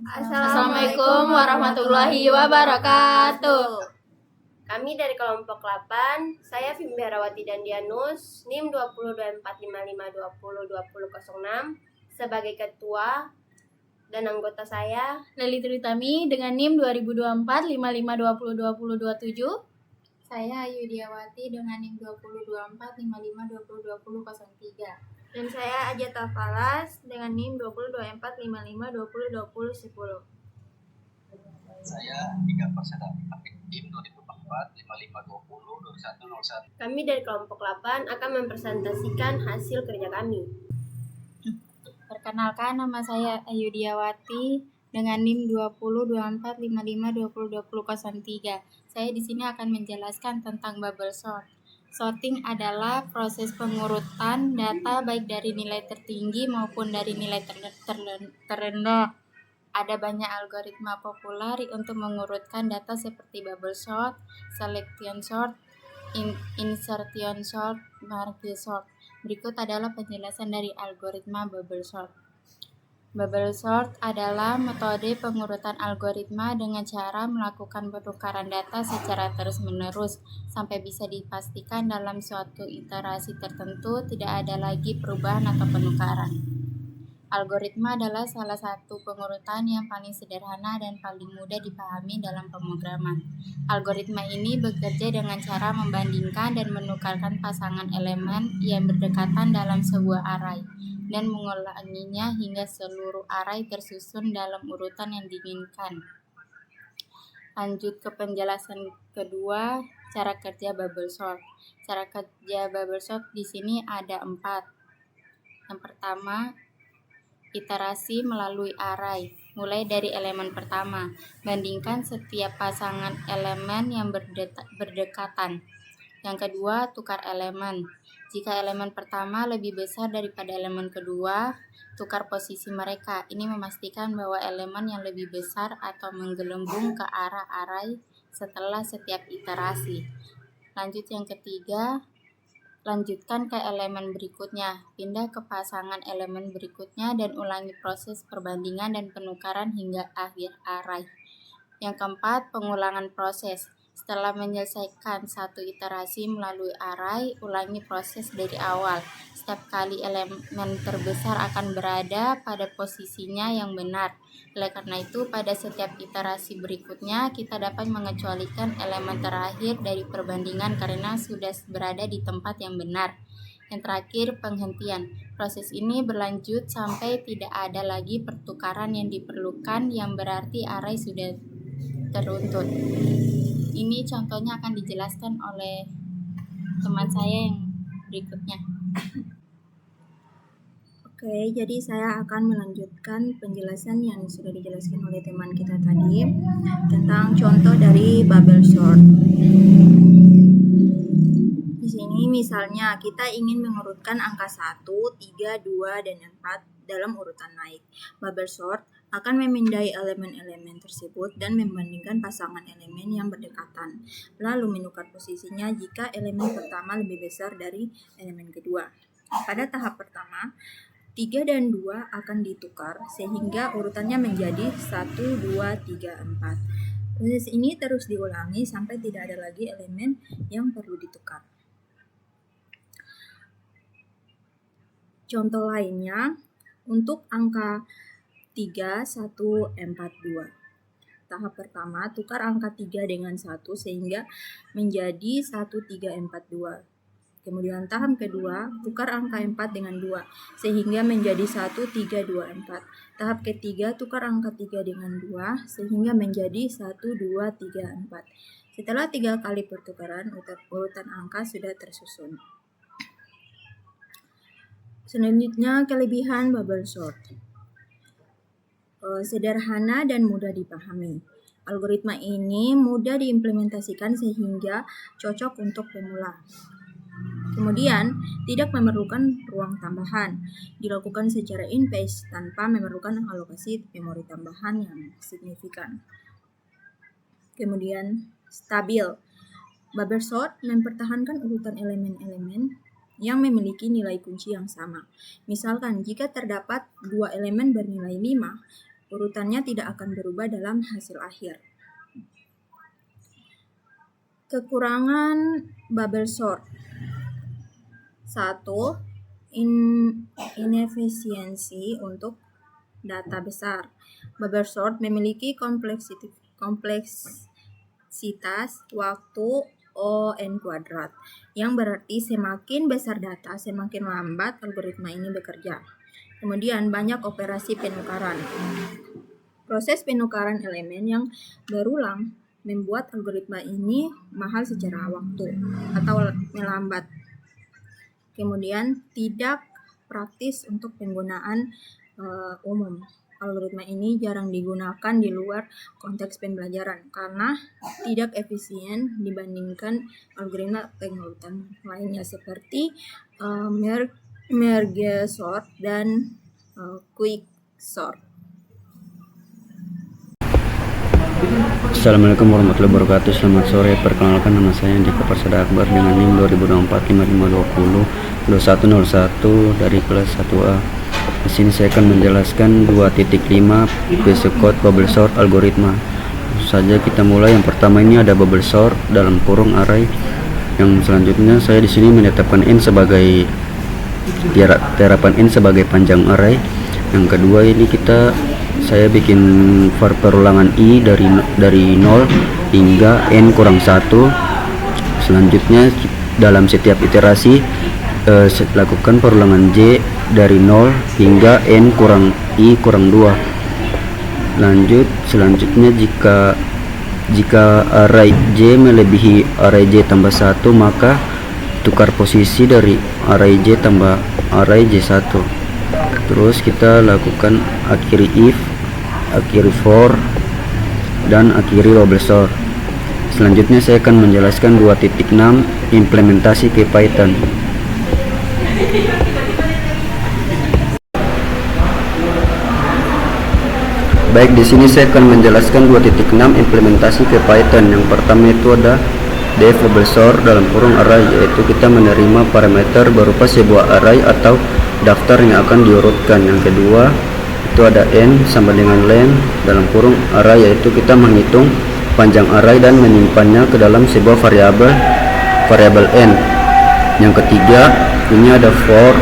Assalamualaikum warahmatullahi wabarakatuh. Kami dari kelompok 8, saya Vimbi Harawati dan Dianus, NIM 202455202006 sebagai ketua, dan anggota saya Leli Tritami dengan NIM 202455202027. Saya Ayu Diawati dengan NIM 202455202003. Dan saya Ajat Tafalas dengan NIM 202455202010. Saya Tiga Persada NIM 202455202101. Kami dari kelompok 8 akan mempresentasikan hasil kerja kami. Perkenalkan, nama saya Ayu Diawati dengan NIM 202455202003. Saya di sini akan menjelaskan tentang bubble sort. Sorting adalah proses pengurutan data baik dari nilai tertinggi maupun dari nilai terendah. Ada banyak algoritma populer untuk mengurutkan data seperti bubble sort, selection sort, insertion sort, merge sort. Berikut adalah penjelasan dari algoritma bubble sort. Bubble sort adalah metode pengurutan algoritma dengan cara melakukan penukaran data secara terus-menerus sampai bisa dipastikan dalam suatu iterasi tertentu tidak ada lagi perubahan atau penukaran. Algoritma adalah salah satu pengurutan yang paling sederhana dan paling mudah dipahami dalam pemrograman. Algoritma ini bekerja dengan cara membandingkan dan menukarkan pasangan elemen yang berdekatan dalam sebuah array dan mengulanginya hingga seluruh array tersusun dalam urutan yang diinginkan. Lanjut ke penjelasan kedua, cara kerja bubble sort. Cara kerja bubble sort di sini ada 4. Yang pertama, iterasi melalui array, mulai dari elemen pertama. Bandingkan setiap pasangan elemen yang berdekatan. Yang kedua, tukar elemen. Jika elemen pertama lebih besar daripada elemen kedua, tukar posisi mereka. Ini memastikan bahwa elemen yang lebih besar atau menggelembung ke arah array setelah setiap iterasi. Lanjut yang ketiga, lanjutkan ke elemen berikutnya, pindah ke pasangan elemen berikutnya dan ulangi proses perbandingan dan penukaran hingga akhir array. Yang keempat, pengulangan proses. Setelah menyelesaikan satu iterasi melalui array, ulangi proses dari awal. Setiap kali elemen terbesar akan berada pada posisinya yang benar. Oleh karena itu, pada setiap iterasi berikutnya, kita dapat mengecualikan elemen terakhir dari perbandingan karena sudah berada di tempat yang benar. Yang terakhir, penghentian. Proses ini berlanjut sampai tidak ada lagi pertukaran yang diperlukan, yang berarti array sudah teruntut. Ini contohnya akan dijelaskan oleh teman saya yang berikutnya. Oke, jadi saya akan melanjutkan penjelasan yang sudah dijelaskan oleh teman kita tadi tentang contoh dari bubble sort. Di sini misalnya kita ingin mengurutkan angka 1, 3, 2, dan 4 dalam urutan naik. Bubble sort akan memindai elemen-elemen tersebut dan membandingkan pasangan elemen yang berdekatan, lalu menukar posisinya jika elemen pertama lebih besar dari elemen kedua. Pada tahap pertama, 3 dan 2 akan ditukar sehingga urutannya menjadi 1, 2, 3, 4. Proses ini terus diulangi sampai tidak ada lagi elemen yang perlu ditukar. Contoh lainnya, untuk angka 3, 1, 4, 2. Tahap pertama, tukar angka 3 dengan 1 sehingga menjadi 1, 3, 4, 2. Kemudian tahap kedua, tukar angka 4 dengan 2 sehingga menjadi 1, 3, 2, 4. Tahap ketiga, tukar angka 3 dengan 2 sehingga menjadi 1, 2, 3, 4. Setelah 3 kali pertukaran, urutan angka sudah tersusun. Selanjutnya, kelebihan bubble sort. Sederhana dan mudah dipahami. Algoritma ini mudah diimplementasikan sehingga cocok untuk pemula. Kemudian, tidak memerlukan ruang tambahan. Dilakukan secara in-pace tanpa memerlukan alokasi memori tambahan yang signifikan. Kemudian, stabil. Bubble sort mempertahankan urutan elemen-elemen yang memiliki nilai kunci yang sama. Misalkan, jika terdapat 2 elemen bernilai 5, Urutannya tidak akan berubah dalam hasil akhir. Kekurangan bubble sort. 1. Inefisiensi untuk data besar. Bubble sort memiliki kompleksitas waktu O(n²), yang berarti semakin besar data, semakin lambat algoritma ini bekerja. Kemudian banyak operasi penukaran. Proses penukaran elemen yang berulang membuat algoritma ini mahal secara waktu atau melambat. Kemudian tidak praktis untuk penggunaan umum. Algoritma ini jarang digunakan di luar konteks pembelajaran karena tidak efisien dibandingkan algoritma penguraian lainnya seperti merge sort dan quick sort. Assalamualaikum warahmatullahi wabarakatuh. Selamat sore. Perkenalkan, nama saya Andika Persada Akbar dengan NIM 2024 5520 2101 dari kelas 1A. Di sini saya akan menjelaskan 2.5 basic code bubble sort algoritma. Saja kita mulai. Yang pertama ini ada bubble sort dalam kurung array. Yang selanjutnya saya di sini menetapkan n sebagai terapan n sebagai panjang array. Yang kedua ini saya bikin perulangan i dari 0 hingga n kurang 1. Selanjutnya dalam setiap iterasi lakukan perulangan j dari 0 hingga n kurang i kurang 2. Selanjutnya jika array j melebihi array j tambah 1, maka tukar posisi dari array j tambah array j1. Terus kita lakukan akhiri if, akhiri for, dan akhiri bubble sort. Selanjutnya saya akan menjelaskan 2.6 implementasi ke Python. Baik, di sini saya akan menjelaskan 2.6 implementasi ke Python. Yang pertama itu ada def bubble sort dalam kurung array, yaitu kita menerima parameter berupa sebuah array atau daftar yang akan diurutkan. Yang kedua itu ada n sama dengan len dalam kurung array, yaitu kita menghitung panjang array dan menyimpannya ke dalam sebuah variabel n. Yang ketiga ini ada for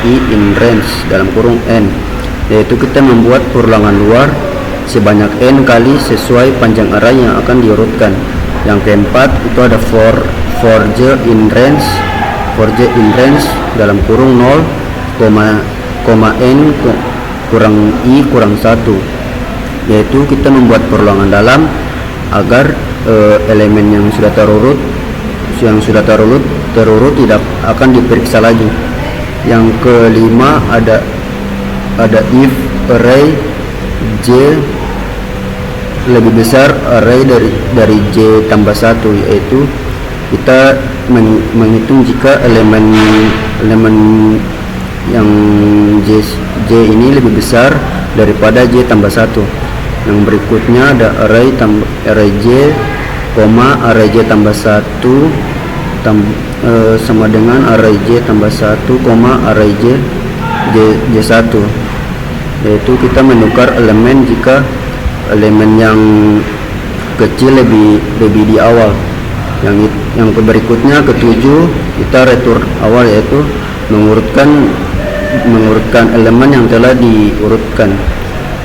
i in range dalam kurung n, yaitu kita membuat perulangan luar sebanyak n kali sesuai panjang array yang akan diurutkan. Yang keempat itu ada for j in range dalam kurung 0, n kurang i kurang 1, yaitu kita membuat perulangan dalam agar elemen yang sudah terurut tidak akan diperiksa lagi. Yang kelima ada if array j lebih besar array dari j tambah 1, yaitu kita menghitung jika elemen yang j ini lebih besar daripada j tambah 1. Yang berikutnya ada array j, array j tambah 1 sama dengan array j tambah 1, array j1, yaitu kita menukar elemen jika elemen yang kecil lebih di awal. Yang berikutnya ketujuh kita return awal, yaitu mengurutkan elemen yang telah diurutkan.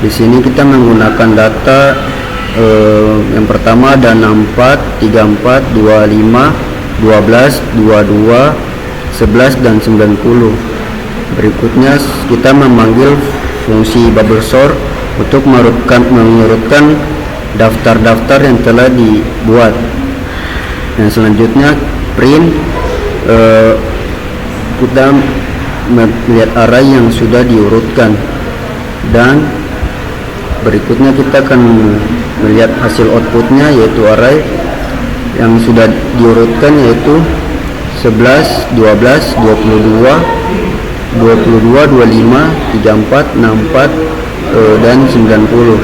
Di sini kita menggunakan data yang pertama ada 64, 34, 25, 12, 22, 11 dan 90. Berikutnya kita memanggil fungsi bubble sort untuk mengurutkan daftar-daftar yang telah dibuat. Dan selanjutnya print, kita melihat array yang sudah diurutkan, dan berikutnya kita akan melihat hasil outputnya, yaitu array yang sudah diurutkan, yaitu 11, 12, 22, 25, 34, 64, dan 90.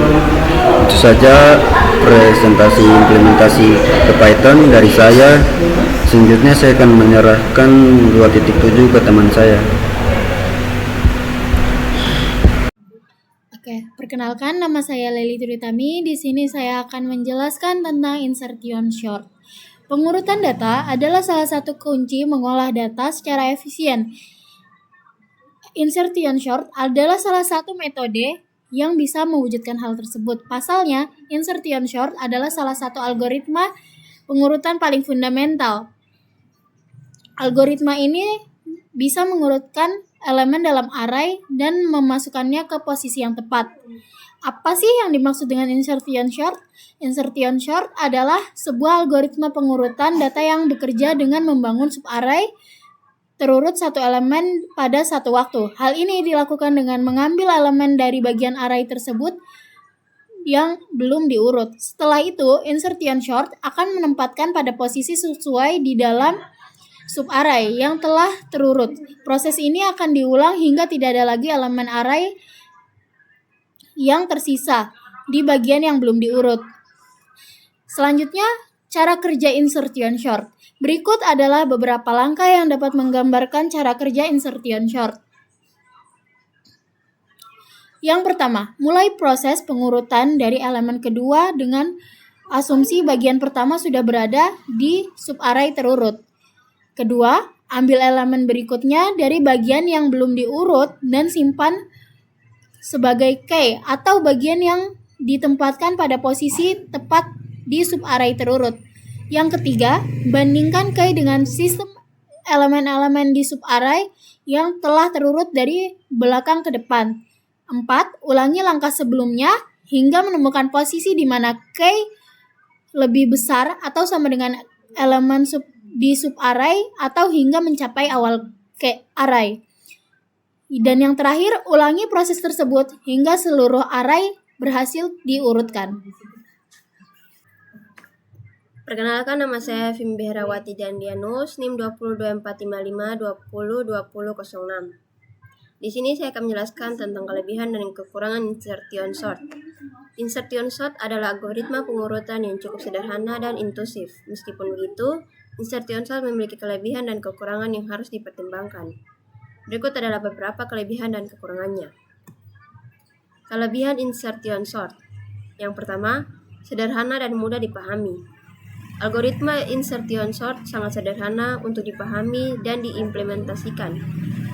Itu saja presentasi implementasi ke Python dari saya. Selanjutnya saya akan menyerahkan 2.7 ke teman saya. Oke, Perkenalkan, nama saya Leli Tritami. Di sini saya akan menjelaskan tentang insertion sort. Pengurutan data adalah salah satu kunci mengolah data secara efisien. Insertion sort adalah salah satu metode yang bisa mewujudkan hal tersebut. Pasalnya, insertion sort adalah salah satu algoritma pengurutan paling fundamental. Algoritma ini bisa mengurutkan elemen dalam array dan memasukkannya ke posisi yang tepat. Apa sih yang dimaksud dengan insertion sort? Insertion sort adalah sebuah algoritma pengurutan data yang bekerja dengan membangun subarray terurut satu elemen pada satu waktu. Hal ini dilakukan dengan mengambil elemen dari bagian array tersebut yang belum diurut. Setelah itu, insertion sort akan menempatkan pada posisi sesuai di dalam subarray yang telah terurut. Proses ini akan diulang hingga tidak ada lagi elemen array yang tersisa di bagian yang belum diurut. Selanjutnya, cara kerja insertion sort. Berikut adalah beberapa langkah yang dapat menggambarkan cara kerja insertion sort. Yang pertama, mulai proses pengurutan dari elemen kedua dengan asumsi bagian pertama sudah berada di subarray terurut. Kedua, ambil elemen berikutnya dari bagian yang belum diurut dan simpan sebagai key atau bagian yang ditempatkan pada posisi tepat di subarray terurut. Yang ketiga, bandingkan key dengan sistem elemen-elemen di subarray yang telah terurut dari belakang ke depan. 4. Ulangi langkah sebelumnya hingga menemukan posisi di mana key lebih besar atau sama dengan elemen di subarray atau hingga mencapai awal array. Dan yang terakhir, ulangi proses tersebut hingga seluruh array berhasil diurutkan. Perkenalkan, nama saya Fimberawati Dandianus, NIM 20245502006. Di sini saya akan menjelaskan tentang kelebihan dan kekurangan insertion sort. Insertion sort adalah algoritma pengurutan yang cukup sederhana dan intuitif. Meskipun begitu, insertion sort memiliki kelebihan dan kekurangan yang harus dipertimbangkan. Berikut adalah beberapa kelebihan dan kekurangannya. Kelebihan insertion sort. Yang pertama, sederhana dan mudah dipahami. Algoritma insertion sort sangat sederhana untuk dipahami dan diimplementasikan.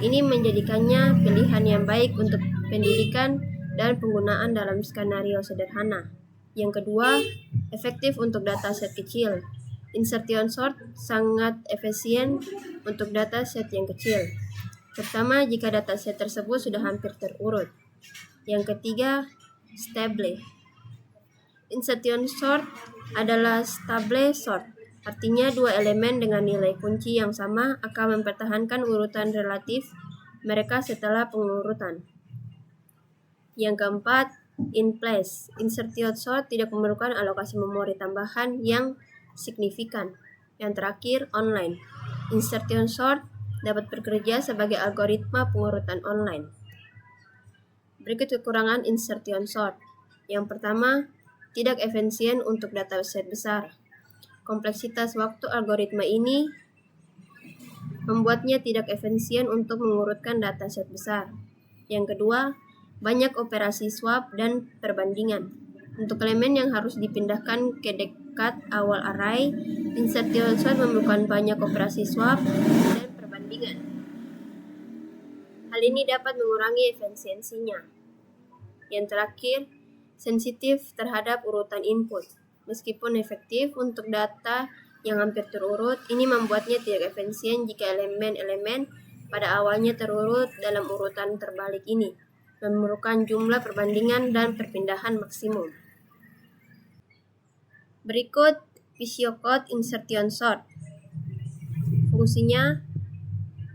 Ini menjadikannya pilihan yang baik untuk pendidikan dan penggunaan dalam skenario sederhana. Yang kedua, efektif untuk dataset kecil. Insertion sort sangat efisien untuk dataset yang kecil, terutama jika dataset tersebut sudah hampir terurut. Yang ketiga, stable. Insertion sort adalah stable sort, artinya dua elemen dengan nilai kunci yang sama akan mempertahankan urutan relatif mereka setelah pengurutan. Yang keempat, in place. Insertion sort tidak memerlukan alokasi memori tambahan yang signifikan. Yang terakhir, online. Insertion sort dapat bekerja sebagai algoritma pengurutan online. Berikut kekurangan insertion sort. Yang pertama, tidak efisien untuk dataset besar. Kompleksitas waktu algoritma ini membuatnya tidak efisien untuk mengurutkan dataset besar. Yang kedua, banyak operasi swap dan perbandingan. Untuk elemen yang harus dipindahkan ke dekat awal array, insertion sort memerlukan banyak operasi swap dan perbandingan. Hal ini dapat mengurangi efisiensinya. Yang terakhir, sensitif terhadap urutan input. Meskipun efektif untuk data yang hampir terurut, ini membuatnya tidak efisien jika elemen-elemen pada awalnya terurut dalam urutan terbalik ini memerlukan jumlah perbandingan dan perpindahan maksimum. Berikut pseudocode insertion sort. Fungsinya,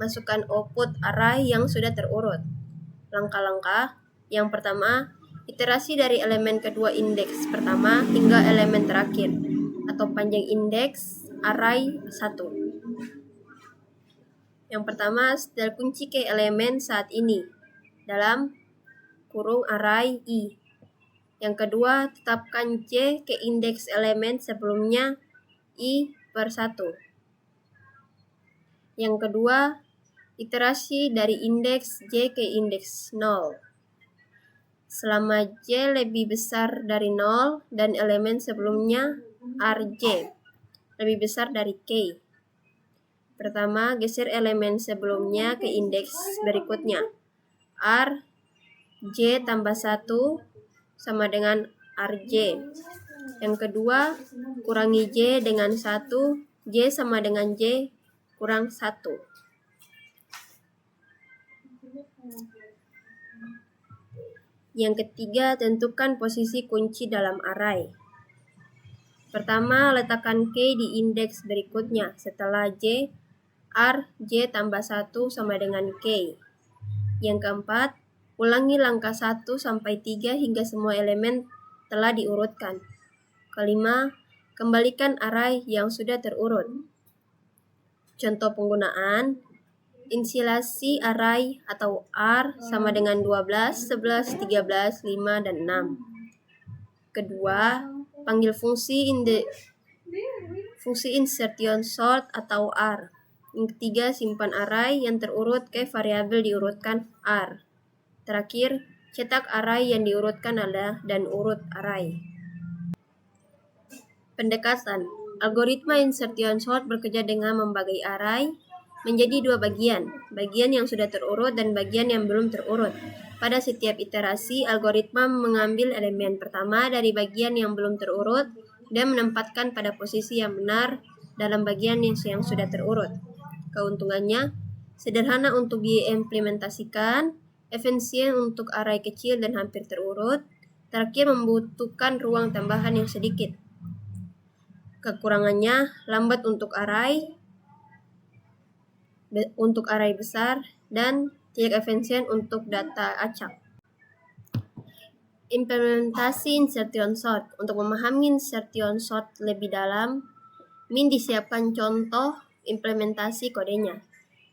masukkan output array yang sudah terurut. Langkah-langkah. Yang pertama, iterasi dari elemen kedua indeks pertama hingga elemen terakhir atau panjang indeks array 1. Yang pertama, setel kunci ke elemen saat ini dalam kurung array i. Yang kedua, tetapkan j ke indeks elemen sebelumnya i/1. Yang kedua, iterasi dari indeks j ke indeks 0. selama J lebih besar dari 0 dan elemen sebelumnya Rj lebih besar dari K. Pertama, geser elemen sebelumnya ke indeks berikutnya. R J tambah 1 sama dengan Rj. Yang kedua, kurangi J dengan 1, J sama dengan J kurang 1. Yang ketiga, tentukan posisi kunci dalam array. Pertama, letakkan K di indeks berikutnya. Setelah J, R, J tambah 1 sama dengan K. Yang keempat, ulangi langkah 1 sampai 3 hingga semua elemen telah diurutkan. Kelima, kembalikan array yang sudah terurut. Contoh penggunaan, inisialisasi array atau R sama dengan 12, 11, 13, 5, dan 6. Kedua, panggil fungsi insertion sort atau R. Yang ketiga, simpan array yang terurut ke variabel diurutkan R. Terakhir, cetak array yang diurutkan dan urut array. Pendekatan. Algoritma insertion sort bekerja dengan membagi array menjadi dua bagian yang sudah terurut dan bagian yang belum terurut. Pada setiap iterasi, algoritma mengambil elemen pertama dari bagian yang belum terurut dan menempatkan pada posisi yang benar dalam bagian yang sudah terurut. Keuntungannya, sederhana untuk diimplementasikan, efisien untuk array kecil dan hampir terurut, terakhir membutuhkan ruang tambahan yang sedikit. Kekurangannya, lambat untuk array besar dan tidak efisien untuk data acak. Implementasi insertion sort. Untuk memahami insertion sort lebih dalam, disiapkan contoh implementasi kodenya.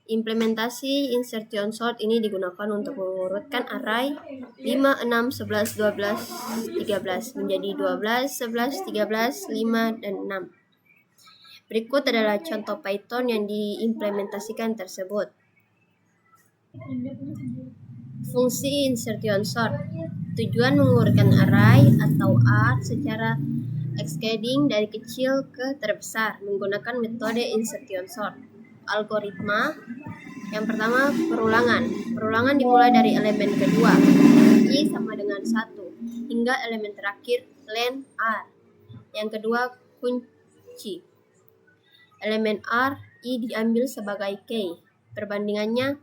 Implementasi insertion sort ini digunakan untuk mengurutkan array 5, 6, 11, 12, 13 menjadi 12, 11, 13, 5, dan 6. Berikut adalah contoh Python yang diimplementasikan tersebut. Fungsi insertion sort. Tujuan mengurutkan array atau R secara cascading dari kecil ke terbesar menggunakan metode insertion sort. Algoritma. Yang pertama, perulangan. Perulangan dimulai dari elemen kedua, I sama dengan 1, hingga elemen terakhir, len R. Yang kedua, kunci. Elemen R, I diambil sebagai K. Perbandingannya,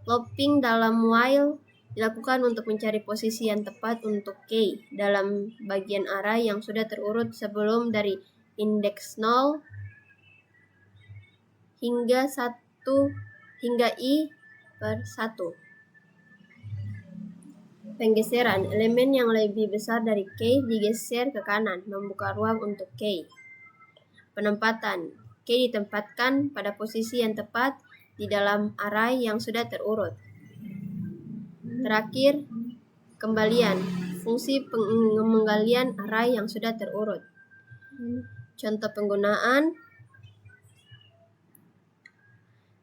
looping dalam while dilakukan untuk mencari posisi yang tepat untuk K dalam bagian array yang sudah terurut sebelum dari indeks 0 hingga I per 1. Penggeseran, elemen yang lebih besar dari K digeser ke kanan, membuka ruang untuk K. Penempatan, K ditempatkan pada posisi yang tepat di dalam array yang sudah terurut. Terakhir, kembalian, fungsi penggalian array yang sudah terurut. Contoh penggunaan,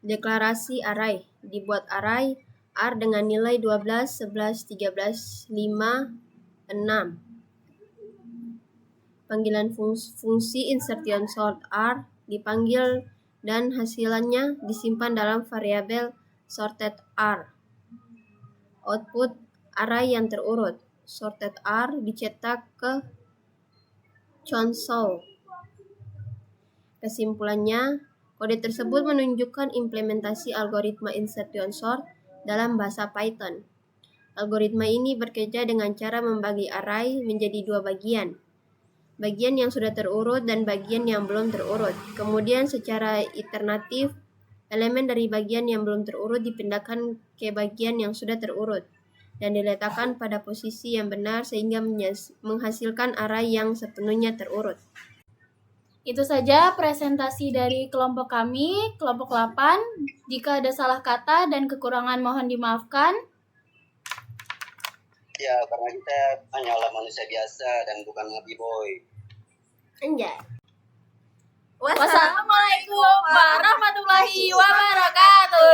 deklarasi array. Dibuat array R dengan nilai 12, 11, 13, 5, 6. Panggilan fungsi insertion sort R dipanggil dan hasilnya disimpan dalam variabel sorted R. Output array yang terurut. Sorted R dicetak ke console. Kesimpulannya, kode tersebut menunjukkan implementasi algoritma insertion sort dalam bahasa Python. Algoritma ini bekerja dengan cara membagi array menjadi dua bagian yang sudah terurut dan bagian yang belum terurut. Kemudian secara iteratif, elemen dari bagian yang belum terurut dipindahkan ke bagian yang sudah terurut dan diletakkan pada posisi yang benar sehingga menghasilkan array yang sepenuhnya terurut. Itu saja presentasi dari kelompok kami, kelompok 8. Jika ada salah kata dan kekurangan mohon dimaafkan. Ya, karena kita hanyalah manusia biasa dan bukan Nabi Boy. Anjay. Wassalamualaikum warahmatullahi wabarakatuh.